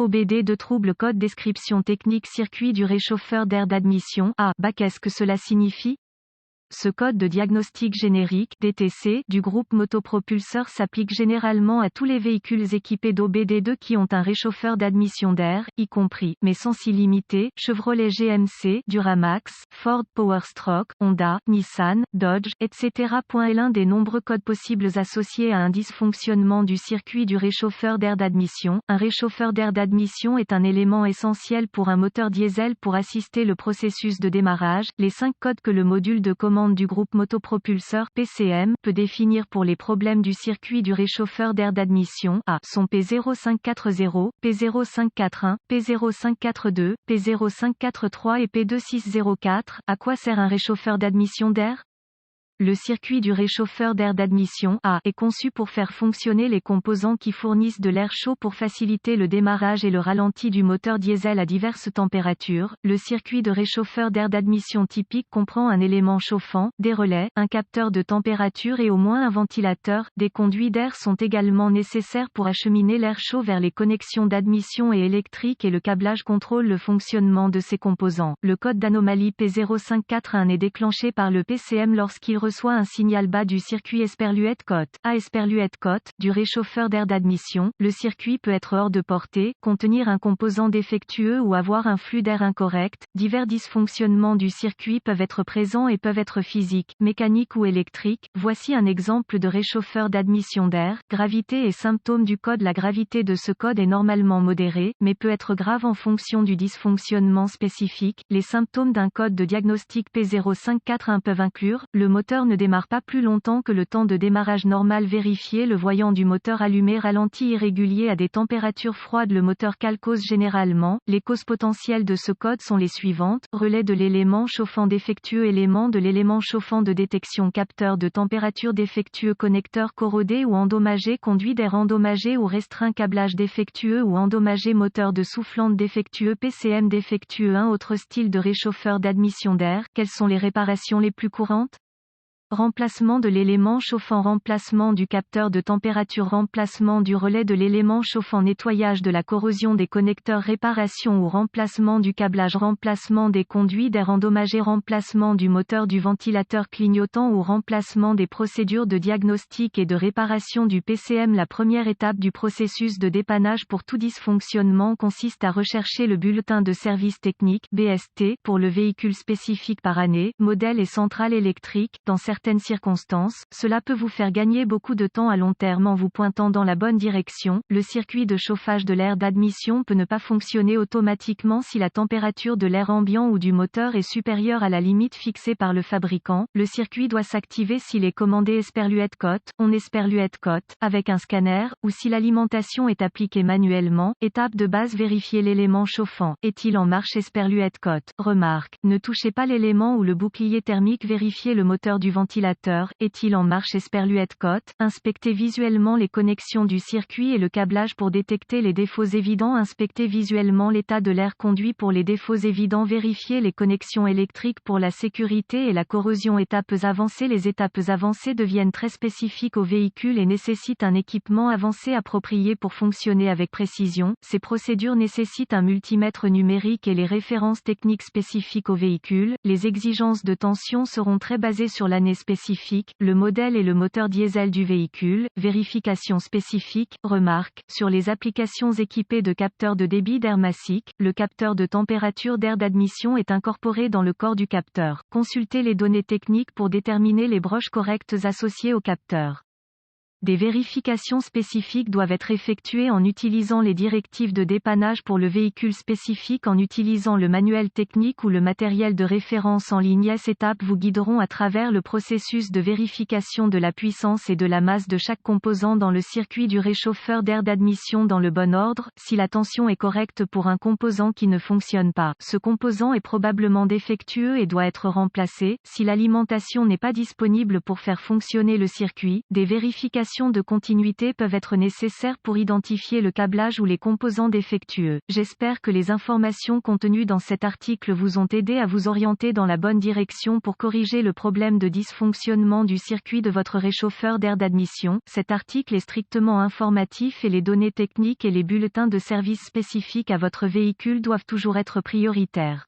OBD de trouble code description technique circuit du réchauffeur d'air d'admission. Qu'est-ce que cela signifie? Ce code de diagnostic générique (DTC) du groupe motopropulseur s'applique généralement à tous les véhicules équipés d'OBD2 qui ont un réchauffeur d'admission d'air, y compris, mais sans s'y limiter, Chevrolet GMC, Duramax, Ford Powerstroke, Honda, Nissan, Dodge, etc. L'un des nombreux codes possibles associés à un dysfonctionnement du circuit du réchauffeur d'air d'admission. Un réchauffeur d'air d'admission est un élément essentiel pour un moteur diesel pour assister le processus de démarrage. Les 5 codes que le module de commande du groupe motopropulseur (PCM) peut définir pour les problèmes du circuit du réchauffeur d'air d'admission sont P0540, P0541, P0542, P0543 et P2604. À quoi sert un réchauffeur d'admission d'air? Le circuit du réchauffeur d'air d'admission est conçu pour faire fonctionner les composants qui fournissent de l'air chaud pour faciliter le démarrage et le ralenti du moteur diesel à diverses températures. Le circuit de réchauffeur d'air d'admission typique comprend un élément chauffant, des relais, un capteur de température et au moins un ventilateur. Des conduits d'air sont également nécessaires pour acheminer l'air chaud vers les connexions d'admission et électrique et le câblage contrôle le fonctionnement de ces composants. Le code d'anomalie P0541 est déclenché par le PCM lorsqu'il reçoit un signal bas du circuit Esperluette-Cotte. Esperluette-Cotte, du réchauffeur d'air d'admission. Le circuit peut être hors de portée, contenir un composant défectueux ou avoir un flux d'air incorrect. Divers dysfonctionnements du circuit peuvent être présents et peuvent être physiques, mécaniques ou électriques. Voici un exemple de réchauffeur d'admission d'air. Gravité et symptômes du code. La gravité de ce code est normalement modérée, mais peut être grave en fonction du dysfonctionnement spécifique. Les symptômes d'un code de diagnostic P0541 peuvent inclure le moteur ne démarre pas plus longtemps que le temps de démarrage normal vérifié. Le voyant du moteur allumé ralenti irrégulier à des températures froides. Le moteur calcose généralement. Les causes potentielles de ce code sont les suivantes: relais de l'élément chauffant défectueux, élément de l'élément chauffant de détection, capteur de température défectueux, connecteur corrodé ou endommagé, conduit d'air endommagé ou restreint, câblage défectueux ou endommagé, moteur de soufflante défectueux, PCM défectueux. Un autre style de réchauffeur d'admission d'air. Quelles sont les réparations les plus courantes? Remplacement de l'élément chauffant, remplacement du capteur de température, remplacement du relais de l'élément chauffant, nettoyage de la corrosion des connecteurs, réparation ou remplacement du câblage, remplacement des conduits d'air endommagés, remplacement du moteur du ventilateur clignotant ou remplacement des procédures de diagnostic et de réparation du PCM. La première étape du processus de dépannage pour tout dysfonctionnement consiste à rechercher le bulletin de service technique (BST) pour le véhicule spécifique par année, modèle et centrale électrique. Dans certaines circonstances, cela peut vous faire gagner beaucoup de temps à long terme en vous pointant dans la bonne direction. Le circuit de chauffage de l'air d'admission peut ne pas fonctionner automatiquement si la température de l'air ambiant ou du moteur est supérieure à la limite fixée par le fabricant. Le circuit doit s'activer s'il est commandé Esperluette-Cotte, on Esperluette-Cotte, avec un scanner, ou si l'alimentation est appliquée manuellement. Étape de base: vérifier l'élément chauffant. Est-il en marche Esperluette-Cotte? Remarque: ne touchez pas l'élément ou le bouclier thermique. Vérifiez le moteur du ventilateur. Est-il en marche Esperluette-Cotte? Inspectez visuellement les connexions du circuit et le câblage pour détecter les défauts évidents. Inspectez visuellement l'état de l'air conduit pour les défauts évidents. Vérifiez les connexions électriques pour la sécurité et la corrosion. Étapes avancées. Les étapes avancées deviennent très spécifiques au véhicule et nécessitent un équipement avancé approprié pour fonctionner avec précision. Ces procédures nécessitent un multimètre numérique et les références techniques spécifiques au véhicule. Les exigences de tension seront très basées sur l'année spécifique, le modèle et le moteur diesel du véhicule. Vérification spécifique. Remarque: sur les applications équipées de capteurs de débit d'air massique, le capteur de température d'air d'admission est incorporé dans le corps du capteur. Consultez les données techniques pour déterminer les broches correctes associées au capteur. Des vérifications spécifiques doivent être effectuées en utilisant les directives de dépannage pour le véhicule spécifique, en utilisant le manuel technique ou le matériel de référence en ligne. Ces étapes vous guideront à travers le processus de vérification de la puissance et de la masse de chaque composant dans le circuit du réchauffeur d'air d'admission dans le bon ordre. Si la tension est correcte pour un composant qui ne fonctionne pas, ce composant est probablement défectueux et doit être remplacé. Si l'alimentation n'est pas disponible pour faire fonctionner le circuit, des vérifications vérifications de continuité peuvent être nécessaires pour identifier le câblage ou les composants défectueux. J'espère que les informations contenues dans cet article vous ont aidé à vous orienter dans la bonne direction pour corriger le problème de dysfonctionnement du circuit de votre réchauffeur d'air d'admission. Cet article est strictement informatif et les données techniques et les bulletins de service spécifiques à votre véhicule doivent toujours être prioritaires.